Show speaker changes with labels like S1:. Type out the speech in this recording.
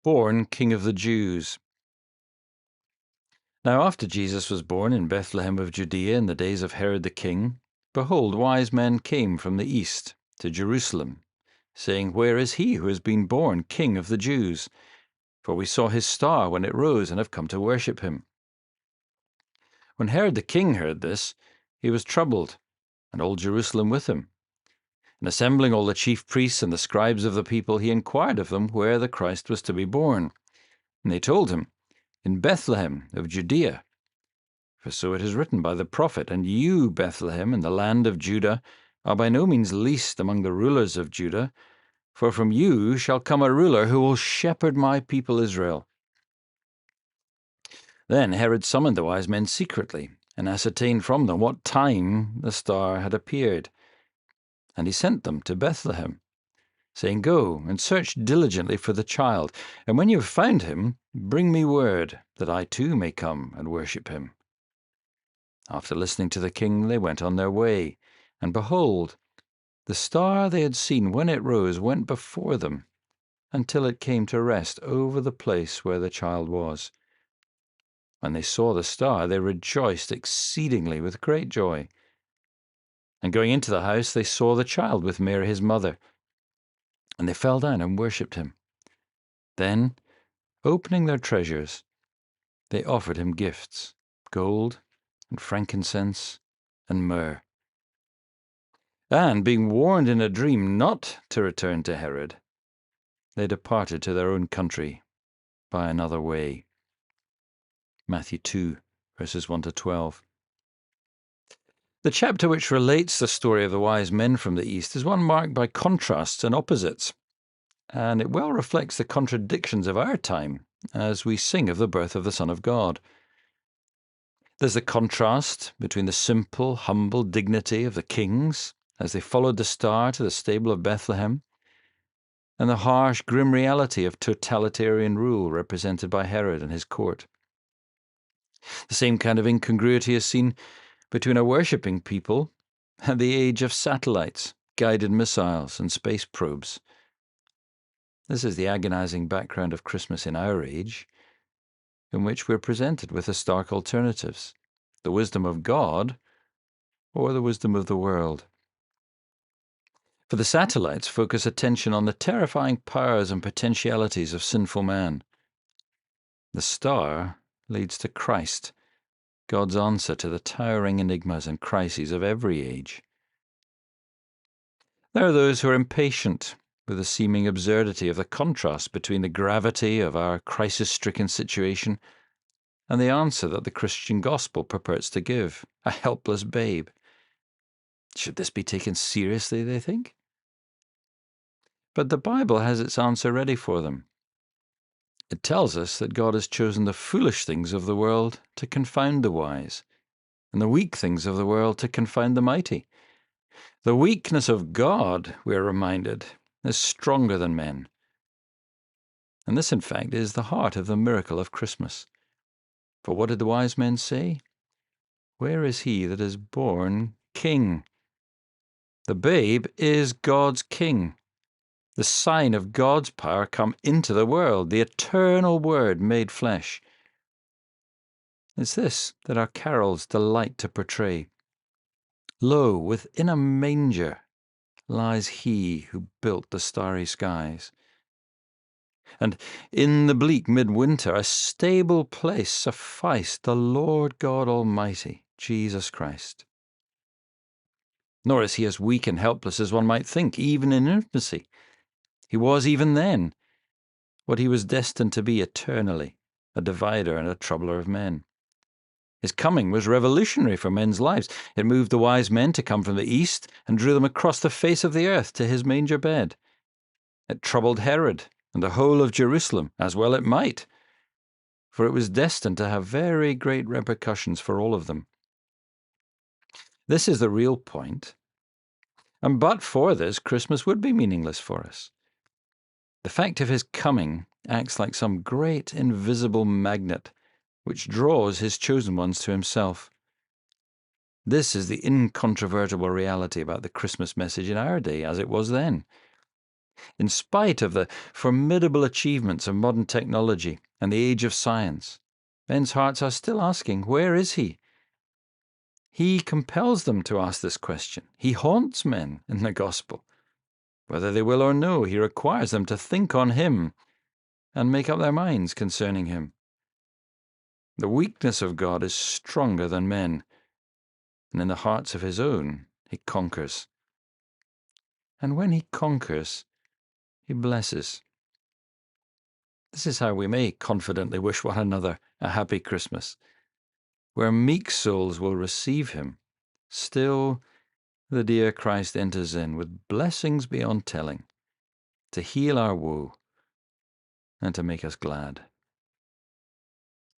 S1: Born King of the Jews. Now after Jesus was born in Bethlehem of Judea in the days of Herod the king, behold, wise men came from the east to Jerusalem, saying, Where is he who has been born King of the Jews? For we saw his star when it rose and have come to worship him. When Herod the king heard this, he was troubled, and all Jerusalem with him. And assembling all the chief priests and the scribes of the people, he inquired of them where the Christ was to be born. And they told him, In Bethlehem of Judea. For so it is written by the prophet, And you, Bethlehem, in the land of Judah, are by no means least among the rulers of Judah, for from you shall come a ruler who will shepherd my people Israel. Then Herod summoned the wise men secretly, and ascertained from them what time the star had appeared. And he sent them to Bethlehem, saying, Go and search diligently for the child, and when you have found him, bring me word, that I too may come and worship him. After listening to the king, they went on their way, and behold, the star they had seen when it rose went before them, until it came to rest over the place where the child was. When they saw the star, they rejoiced exceedingly with great joy. And going into the house, they saw the child with Mary his mother, and they fell down and worshipped him. Then, opening their treasures, they offered him gifts, gold and frankincense and myrrh. And being warned in a dream not to return to Herod, they departed to their own country by another way. Matthew 2, verses 1 to 12. The chapter which relates the story of the wise men from the east is one marked by contrasts and opposites, and it well reflects the contradictions of our time as we sing of the birth of the Son of God. There's the contrast between the simple, humble dignity of the kings as they followed the star to the stable of Bethlehem, and the harsh, grim reality of totalitarian rule represented by Herod and his court. The same kind of incongruity is seen between a worshipping people and the age of satellites, guided missiles, and space probes. This is the agonizing background of Christmas in our age, in which we're presented with the stark alternatives: the wisdom of God or the wisdom of the world. For the satellites focus attention on the terrifying powers and potentialities of sinful man. The star leads to Christ, God's answer to the towering enigmas and crises of every age. There are those who are impatient with the seeming absurdity of the contrast between the gravity of our crisis-stricken situation and the answer that the Christian gospel purports to give, a helpless babe. Should this be taken seriously, they think? But the Bible has its answer ready for them. It tells us that God has chosen the foolish things of the world to confound the wise, and the weak things of the world to confound the mighty. The weakness of God, we are reminded, is stronger than men. And this, in fact, is the heart of the miracle of Christmas. For what did the wise men say? Where is he that is born King? The babe is God's King, the sign of God's power come into the world, the eternal Word made flesh. It's this that our carols delight to portray. Lo, within a manger lies he who built the starry skies. And in the bleak midwinter a stable place sufficed the Lord God Almighty, Jesus Christ. Nor is he as weak and helpless as one might think, even in infancy. He was even then what he was destined to be eternally, a divider and a troubler of men. His coming was revolutionary for men's lives. It moved the wise men to come from the east and drew them across the face of the earth to his manger bed. It troubled Herod and the whole of Jerusalem, as well it might, for it was destined to have very great repercussions for all of them. This is the real point, and but for this, Christmas would be meaningless for us. The fact of his coming acts like some great invisible magnet which draws his chosen ones to himself. This is the incontrovertible reality about the Christmas message in our day, as it was then. In spite of the formidable achievements of modern technology and the age of science, men's hearts are still asking, where is he? He compels them to ask this question. He haunts men in the gospel. Whether they will or no, he requires them to think on him and make up their minds concerning him. The weakness of God is stronger than men, and in the hearts of his own he conquers. And when he conquers, he blesses. This is how we may confidently wish one another a happy Christmas. Where meek souls will receive him, still the dear Christ enters in with blessings beyond telling, to heal our woe and to make us glad.